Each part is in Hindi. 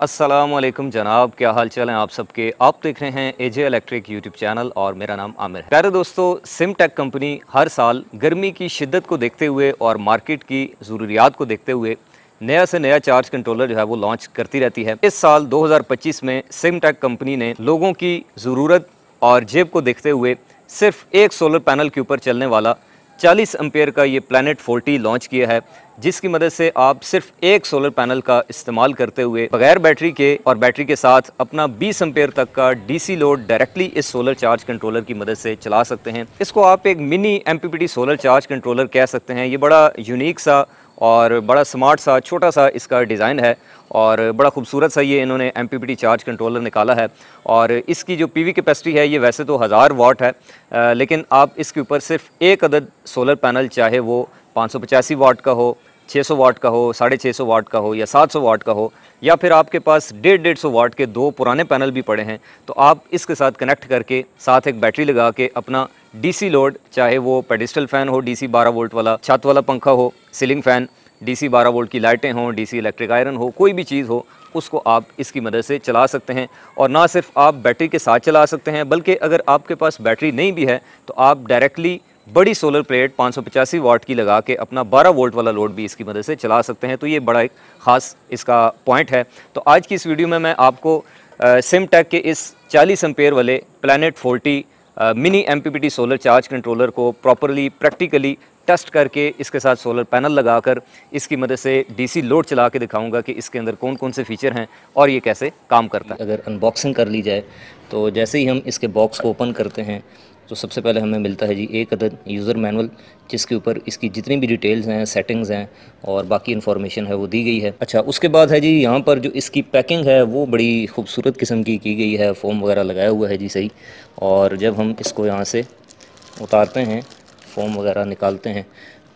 अस्सलामुअलैकुम जनाब, क्या हाल चाल है आप सबके। आप देख रहे हैं एजे इलेक्ट्रिक यूट्यूब चैनल और मेरा नाम आमिर है। प्यारे दोस्तों, सिमटेक कंपनी हर साल गर्मी की शिद्दत को देखते हुए और मार्केट की ज़रूरियात को देखते हुए नया से नया चार्ज कंट्रोलर जो है वो लॉन्च करती रहती है। इस साल 2025 में सिमटेक कंपनी ने लोगों की ज़रूरत और जेब को देखते हुए सिर्फ एक सोलर पैनल के ऊपर चलने वाला 40 एम्पेयर का ये प्लैनेट 40 लॉन्च किया है, जिसकी मदद से आप सिर्फ एक सोलर पैनल का इस्तेमाल करते हुए बगैर बैटरी के और बैटरी के साथ अपना 20 एम्पेयर तक का डीसी लोड डायरेक्टली इस सोलर चार्ज कंट्रोलर की मदद से चला सकते हैं। इसको आप एक mini MPPT solar charge controller कह सकते हैं। ये बड़ा यूनिक सा और बड़ा स्मार्ट सा छोटा सा इसका डिज़ाइन है और बड़ा खूबसूरत सा ये इन्होंने एमपीपीटी चार्ज कंट्रोलर निकाला है। और इसकी जो पीवी कैपेसिटी है ये वैसे तो 1000 वाट है, लेकिन आप इसके ऊपर सिर्फ एक अदद सोलर पैनल, चाहे वो 585 वाट का हो, 600 वाट का हो, 650 वाट का हो या 700 वाट का हो, या फिर आपके पास 150 वाट के दो पुराने पैनल भी पड़े हैं, तो आप इसके साथ कनेक्ट करके साथ एक बैटरी लगा के अपना डीसी लोड, चाहे वो पेडिस्टल फ़ैन हो डीसी 12 वोल्ट वाला, छत वाला पंखा हो, सीलिंग फ़ैन, डीसी 12 वोल्ट की लाइटें हों, डीसी इलेक्ट्रिक आयरन हो, कोई भी चीज़ हो, उसको आप इसकी मदद से चला सकते हैं। और ना सिर्फ आप बैटरी के साथ चला सकते हैं, बल्कि अगर आपके पास बैटरी नहीं भी है तो आप डायरेक्टली बड़ी सोलर प्लेट 585 वाट की लगा के अपना 12 वोल्ट वाला लोड भी इसकी मदद से चला सकते हैं। तो ये बड़ा एक ख़ास इसका पॉइंट है। तो आज की इस वीडियो में मैं आपको सिमटेक के इस 40 एम्पेयर वाले planet 40 mini MPPT solar charge controller को प्रॉपरली प्रैक्टिकली टेस्ट करके इसके साथ सोलर पैनल लगाकर इसकी मदद से डीसी लोड चला के दिखाऊंगा कि इसके अंदर कौन कौन से फ़ीचर हैं और ये कैसे काम करता है। अगर अनबॉक्सिंग कर ली जाए तो जैसे ही हम इसके बॉक्स को ओपन करते हैं तो सबसे पहले हमें मिलता है जी एक अदद यूज़र मैनुअल, जिसके ऊपर इसकी जितनी भी डिटेल्स हैं, सेटिंग्स हैं और बाकी इन्फॉर्मेशन है वो दी गई है। अच्छा, उसके बाद है जी यहाँ पर जो इसकी पैकिंग है वो बड़ी खूबसूरत किस्म की गई है, फोम वगैरह लगाया हुआ है जी सही। और जब हम इसको यहाँ से उतारते हैं, फोम वगैरह निकालते हैं,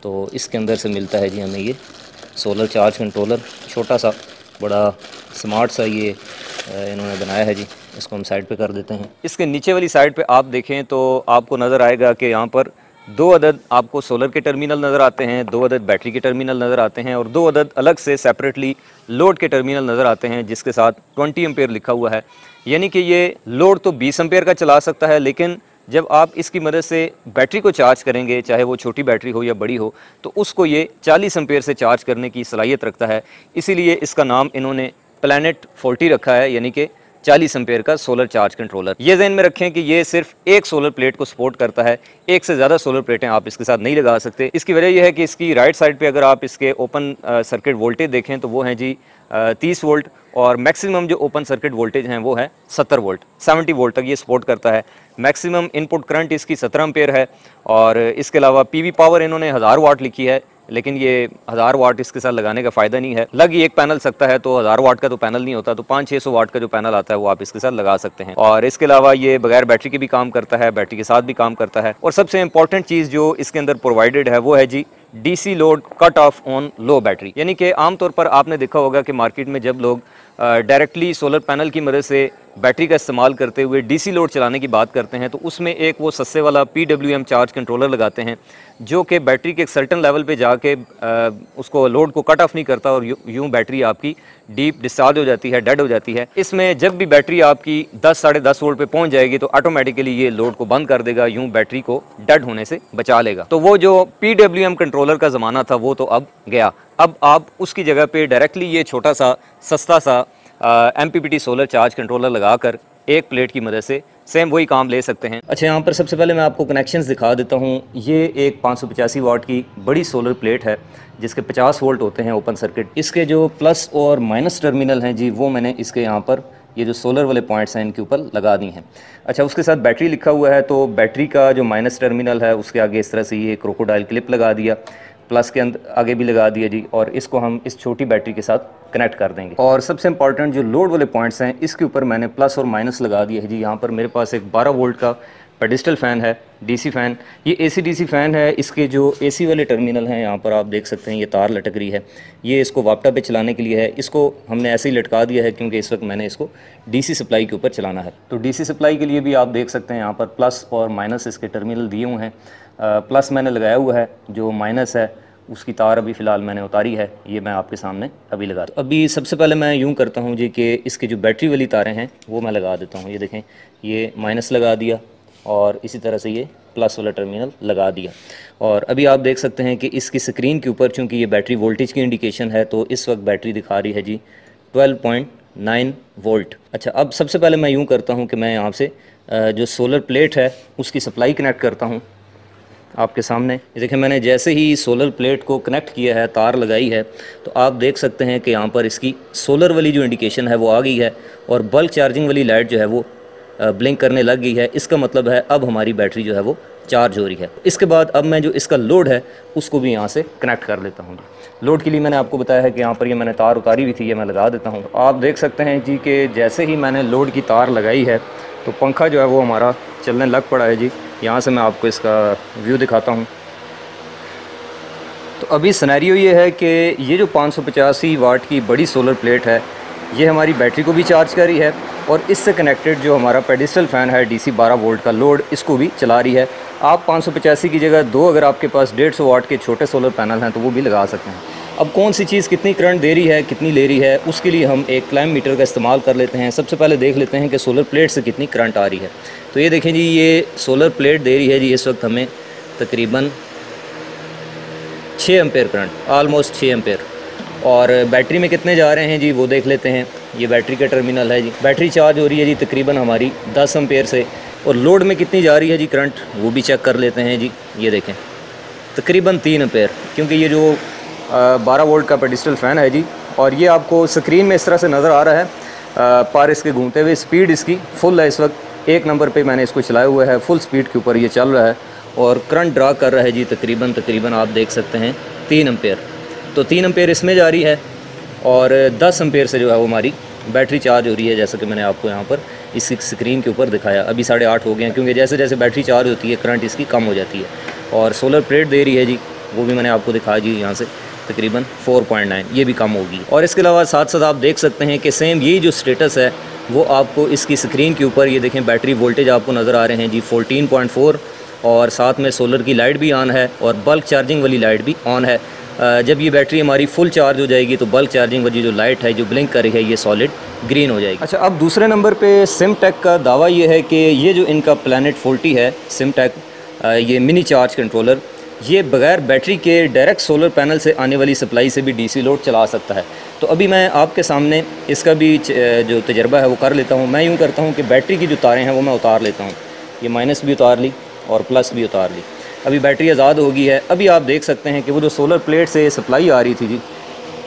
तो इसके अंदर से मिलता है जी हमें ये सोलर चार्ज कंट्रोलर, छोटा सा बड़ा स्मार्ट सा ये इन्होंने बनाया है जी। इसको हम साइड पे कर देते हैं। इसके नीचे वाली साइड पे आप देखें तो आपको नज़र आएगा कि यहाँ पर दो अदद आपको सोलर के टर्मिनल नज़र आते हैं, दो अदद बैटरी के टर्मिनल नज़र आते हैं और दो अदद अलग से सेपरेटली लोड के टर्मिनल नज़र आते हैं, जिसके साथ 20 एम्पेयर लिखा हुआ है। यानी कि ये लोड तो 20 एम्पेयर का चला सकता है, लेकिन जब आप इसकी मदद से बैटरी को चार्ज करेंगे, चाहे वो छोटी बैटरी हो या बड़ी हो, तो उसको ये 40 एम्पेयर से चार्ज करने की सलाहियत रखता है। इसीलिए इसका नाम इन्होंने प्लैनेट 40 रखा है, यानी कि 40 एम्पेयर का सोलर चार्ज कंट्रोलर। ये ज़हन में रखें कि ये सिर्फ एक सोलर प्लेट को सपोर्ट करता है, एक से ज़्यादा सोलर प्लेटें आप इसके साथ नहीं लगा सकते। इसकी वजह यह है कि इसकी राइट साइड पे अगर आप इसके ओपन सर्किट वोल्टेज देखें तो वो हैं जी 30 वोल्ट और मैक्सिमम जो ओपन सर्किट वोल्टेज हैं वो है 70 वोल्ट, 70 वोल्ट तक ये सपोर्ट करता है। मैक्सिमम इनपुट करंट इसकी 17 एम्पेयर है और इसके अलावा पीवी पावर इन्होंने 1000 वाट लिखी है, लेकिन ये 1000 वाट इसके साथ लगाने का फ़ायदा नहीं है। लग ही एक पैनल सकता है, तो 1000 वाट का तो पैनल नहीं होता, तो 500-600 वाट का जो पैनल आता है वो आप इसके साथ लगा सकते हैं। और इसके अलावा ये बगैर बैटरी के भी काम करता है, बैटरी के साथ भी काम करता है। और सबसे इंपॉर्टेंट चीज़ जो इसके अंदर प्रोवाइडेड है वो है जी DC load cut off on low battery. यानी कि आमतौर पर आपने देखा होगा कि मार्केट में जब लोग डायरेक्टली सोलर पैनल की मदद से बैटरी का इस्तेमाल करते हुए डीसी लोड चलाने की बात करते हैं, तो उसमें एक वो सस्ते वाला PWM चार्ज कंट्रोलर लगाते हैं, जो कि बैटरी के एक सर्टन लेवल पे जाके उसको लोड को कट ऑफ नहीं करता और यूँ बैटरी आपकी डीप डिस्चार्ज हो जाती है, डेड हो जाती है। इसमें जब भी बैटरी आपकी 10 साढ़े 10 वोल्ट पे पहुंच जाएगी तो ऑटोमेटिकली ये लोड को बंद कर देगा, यूँ बैटरी को डेड होने से बचा लेगा। तो वो जो PWM कंट्रोलर का ज़माना था वो तो अब गया। अब आप उसकी जगह पे डायरेक्टली ये छोटा सा सस्ता सा एमपीपीटी सोलर चार्ज कंट्रोलर लगाकर एक प्लेट की मदद से सेम वही काम ले सकते हैं। अच्छा, यहाँ पर सबसे पहले मैं आपको कनेक्शंस दिखा देता हूँ। ये एक 585 वाट की बड़ी सोलर प्लेट है जिसके 50 वोल्ट होते हैं ओपन सर्किट। इसके जो प्लस और माइनस टर्मिनल हैं जी वो मैंने इसके यहाँ पर ये जो सोलर वाले पॉइंट्स हैं इनके ऊपर लगा दी हैं। अच्छा, उसके साथ बैटरी लिखा हुआ है, तो बैटरी का जो माइनस टर्मिनल है उसके आगे इस तरह से ये क्रोकोडाइल क्लिप लगा दिया, प्लस के अंदर आगे भी लगा दिया जी, और इसको हम इस छोटी बैटरी के साथ कनेक्ट कर देंगे। और सबसे इंपॉर्टेंट जो लोड वाले पॉइंट्स हैं इसके ऊपर मैंने प्लस और माइनस लगा दिया है जी। यहाँ पर मेरे पास एक 12 वोल्ट का पेडिस्टल फ़ैन है, डीसी फ़ैन। ये AC DC फ़ैन है। इसके जो AC वाले टर्मिनल हैं यहाँ पर आप देख सकते हैं ये तार लटक रही है, ये इसको वापटा पे चलाने के लिए है। इसको हमने ऐसे ही लटका दिया है क्योंकि इस वक्त मैंने इसको DC सप्लाई के ऊपर चलाना है। तो DC सप्लाई के लिए भी आप देख सकते हैं यहाँ पर प्लस और माइनस इसके टर्मिनल दिए हुए हैं। प्लस मैंने लगाया हुआ है, जो माइनस है उसकी तार अभी फ़िलहाल मैंने उतारी है, ये मैं आपके सामने अभी लगा दूँ। अभी सबसे पहले मैं यूँ करता हूँ जी कि इसकी जो बैटरी वाली तारें हैं वो मैं लगा देता हूँ। ये देखें, ये माइनस लगा दिया और इसी तरह से ये प्लस वाला टर्मिनल लगा दिया। और अभी आप देख सकते हैं कि इसकी स्क्रीन के ऊपर चूँकि ये बैटरी वोल्टेज की इंडिकेशन है, तो इस वक्त बैटरी दिखा रही है जी 12.9 वोल्ट। अच्छा, अब सबसे पहले मैं यूँ करता हूँ कि मैं यहाँ से जो सोलर प्लेट है उसकी सप्लाई कनेक्ट करता हूँ आपके सामने। ये देखें, मैंने जैसे ही सोलर प्लेट को कनेक्ट किया है, तार लगाई है, तो आप देख सकते हैं कि यहाँ पर इसकी सोलर वाली जो इंडिकेशन है वो आ गई है और बल्क चार्जिंग वाली लाइट जो है वो ब्लिंक करने लग गई है। इसका मतलब है अब हमारी बैटरी जो है वो चार्ज हो रही है। इसके बाद अब मैं जो इसका लोड है उसको भी यहाँ से कनेक्ट कर लेता हूँ। लोड के लिए मैंने आपको बताया है कि यहाँ पर ये मैंने तार उतारी हुई थी, ये मैं लगा देता हूँ। आप देख सकते हैं जी कि जैसे ही मैंने लोड की तार लगाई है तो पंखा जो है वो हमारा चलने लग पड़ा है जी। यहाँ से मैं आपको इसका व्यू दिखाता हूँ। तो अभी सिनेरियो ये है कि ये जो 585 वाट की बड़ी सोलर प्लेट है ये हमारी बैटरी को भी चार्ज कर रही है और इससे कनेक्टेड जो हमारा पेडिस्टल फ़ैन है DC 12 वोल्ट का लोड, इसको भी चला रही है। आप 585 की जगह दो अगर आपके पास 150 वाट के छोटे सोलर पैनल हैं तो वो भी लगा सकते हैं। अब कौन सी चीज़ कितनी करंट दे रही है, कितनी ले रही है, उसके लिए हम एक क्लाइम मीटर का इस्तेमाल कर लेते हैं। सबसे पहले देख लेते हैं कि सोलर प्लेट से कितनी करंट आ रही है। तो ये देखें जी, ये सोलर प्लेट दे रही है जी इस वक्त हमें तकरीबन 6 एम्पेयर करंट, ऑलमोस्ट 6 एम्पेयर। और बैटरी में कितने जा रहे हैं जी वो देख लेते हैं। ये बैटरी का टर्मिनल है जी, बैटरी चार्ज हो रही है जी तकरीबन हमारी 10 एम्पेयर से। और लोड में कितनी जा रही है जी करंट, वो भी चेक कर लेते हैं जी। ये देखें तकरीबन 3 एम्पेयर, क्योंकि ये जो 12 वोल्ट का पेडिस्टल फ़ैन है जी, और ये आपको स्क्रीन में इस तरह से नज़र आ रहा है पर इसके घूमते हुए स्पीड इसकी फुल है। इस वक्त 1 नंबर पे मैंने इसको चलाया हुआ है, फुल स्पीड के ऊपर ये चल रहा है और करंट ड्रा कर रहा है जी तकरीबन आप देख सकते हैं 3 एम्पेयर। तो 3 एम्पेयर इसमें जा रही है और 10 एम्पेयर से जो है वो हमारी बैटरी चार्ज हो रही है, जैसा कि मैंने आपको यहाँ पर इस स्क्रीन के ऊपर दिखाया। अभी 8:30 हो गए हैं, क्योंकि जैसे जैसे बैटरी चार्ज होती है करंट इसकी कम हो जाती है। और सोलर प्लेट दे रही है जी, वो भी मैंने आपको दिखाया जी यहाँ से तकरीबन 4.9, ये भी कम होगी। और इसके अलावा साथ साथ आप देख सकते हैं कि सेम यही जो स्टेटस है वो आपको इसकी स्क्रीन के ऊपर, ये देखें बैटरी वोल्टेज आपको नज़र आ रहे हैं जी 14.4 और साथ में सोलर की लाइट भी ऑन है और बल्क चार्जिंग वाली लाइट भी ऑन है। जब ये बैटरी हमारी फुल चार्ज हो जाएगी तो बल्क चार्जिंग वाली जो लाइट है जो ब्लिंक कर रही है ये सॉलिड ग्रीन हो जाएगी। अच्छा, अब दूसरे नंबर पे सिमटेक का दावा ये है कि ये जो इनका प्लैनेट 40 है सिमटेक, ये मिनी चार्ज कंट्रोलर, ये बगैर बैटरी के डायरेक्ट सोलर पैनल से आने वाली सप्लाई से भी DC लोड चला सकता है। तो अभी मैं आपके सामने इसका भी जो तजर्बा है वो कर लेता हूँ। मैं यूँ करता हूँ कि बैटरी की जो तारें हैं वो मैं उतार लेता हूँ। ये माइनस भी उतार ली और प्लस भी उतार ली। अभी बैटरी आज़ाद हो गई है। अभी आप देख सकते हैं कि वो जो सोलर प्लेट से सप्लाई आ रही थी जी,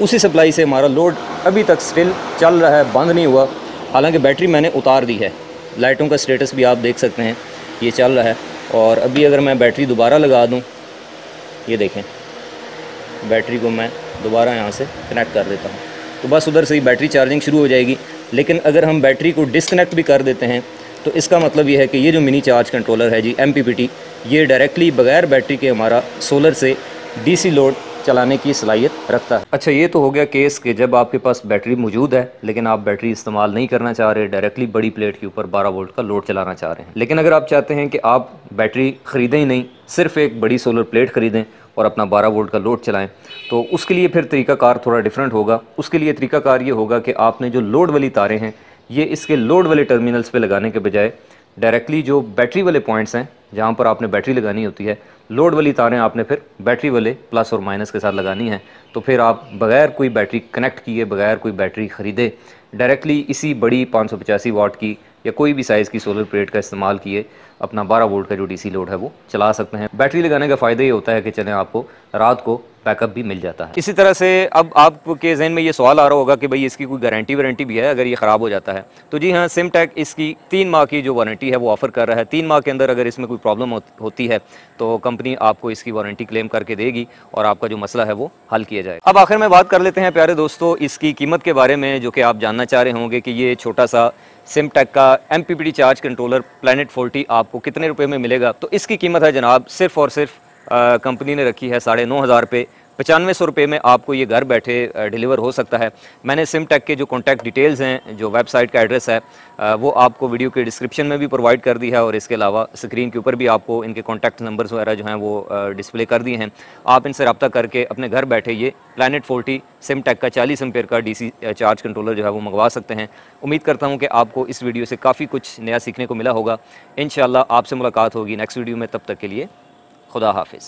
उसी सप्लाई से हमारा लोड अभी तक स्टिल चल रहा है, बंद नहीं हुआ। हालांकि बैटरी मैंने उतार दी है। लाइटों का स्टेटस भी आप देख सकते हैं, ये चल रहा है। और अभी अगर मैं बैटरी दोबारा लगा दूं, ये देखें बैटरी को मैं दोबारा यहाँ से कनेक्ट कर देता हूँ तो बस उधर से ही बैटरी चार्जिंग शुरू हो जाएगी। लेकिन अगर हम बैटरी को डिस्कनेक्ट भी कर देते हैं तो इसका मतलब ये है कि ये जो मिनी चार्ज कंट्रोलर है जी MPPT, ये डायरेक्टली बगैर बैटरी के हमारा सोलर से DC लोड चलाने की सलाहियत रखता है। अच्छा, ये तो हो गया केस कि जब आपके पास बैटरी मौजूद है लेकिन आप बैटरी इस्तेमाल नहीं करना चाह रहे, डायरेक्टली बड़ी प्लेट के ऊपर 12 वोल्ट का लोड चलाना चाह रहे हैं। लेकिन अगर आप चाहते हैं कि आप बैटरी ख़रीदें ही नहीं, सिर्फ एक बड़ी सोलर प्लेट ख़रीदें और अपना 12 वोल्ट का लोड चलाएं, तो उसके लिए फिर तरीकाकार थोड़ा डिफरेंट होगा। उसके लिए तरीकाकार ये होगा कि आपने जो लोड वाली तारें हैं ये इसके लोड वाले टर्मिनल्स पे लगाने के बजाय डायरेक्टली जो बैटरी वाले पॉइंट्स हैं जहाँ पर आपने बैटरी लगानी होती है, लोड वाली तारें आपने फिर बैटरी वाले प्लस और माइनस के साथ लगानी है। तो फिर आप बगैर कोई बैटरी कनेक्ट किए, बगैर कोई बैटरी ख़रीदे, डायरेक्टली इसी बड़ी 585 वाट की या कोई भी साइज़ की सोलर प्लेट का इस्तेमाल किए अपना 12 वोल्ट का जो DC लोड है वो चला सकते हैं। बैटरी लगाने का फ़ायदा ये होता है कि चलें आपको रात को बैकअप भी मिल जाता है। इसी तरह से अब आपके जहन में ये सवाल आ रहा होगा कि भाई इसकी कोई गारंटी वारंटी भी है अगर ये ख़राब हो जाता है? तो जी हाँ, सिमटेक इसकी 3 माह की जो वारंटी है वो ऑफ़र कर रहा है। 3 माह के अंदर अगर इसमें कोई प्रॉब्लम होती है तो कंपनी आपको इसकी वारंटी क्लेम करके देगी और आपका जो मसला है वो हल किया जाएगा। अब आखिर में बात कर लेते हैं प्यारे दोस्तों इसकी कीमत के बारे में, जो कि आप जानना चाह रहे होंगे कि ये छोटा सा सिमटेक का MPPT चार्ज कंट्रोलर प्लैनेट 40 आपको कितने रुपए में मिलेगा। तो इसकी कीमत है जनाब सिर्फ़ और सिर्फ कंपनी ने रखी है 9,500 रुपये 9500 रुपये में आपको ये घर बैठे डिलीवर हो सकता है। मैंने सिमटेक के जो कॉन्टैक्ट डिटेल्स हैं, जो वेबसाइट का एड्रेस है, वो आपको वीडियो के डिस्क्रिप्शन में भी प्रोवाइड कर दी है और इसके अलावा स्क्रीन के ऊपर भी आपको इनके कॉन्टैक्ट नंबर्स वगैरह जो हैं वो डिस्प्ले कर दिए हैं। आप इनसे रब्ता करके अपने घर बैठे ये प्लैनेट 40 सिमटेक का 40 एम्पेयर का DC चार्ज कंट्रोलर जो है वो मंगवा सकते हैं। उम्मीद करता हूँ कि आपको इस वीडियो से काफ़ी कुछ नया सीखने को मिला होगा। इंशाल्लाह आपसे मुलाकात होगी नेक्स्ट वीडियो में, तब तक के लिए खुदा हाफिज़।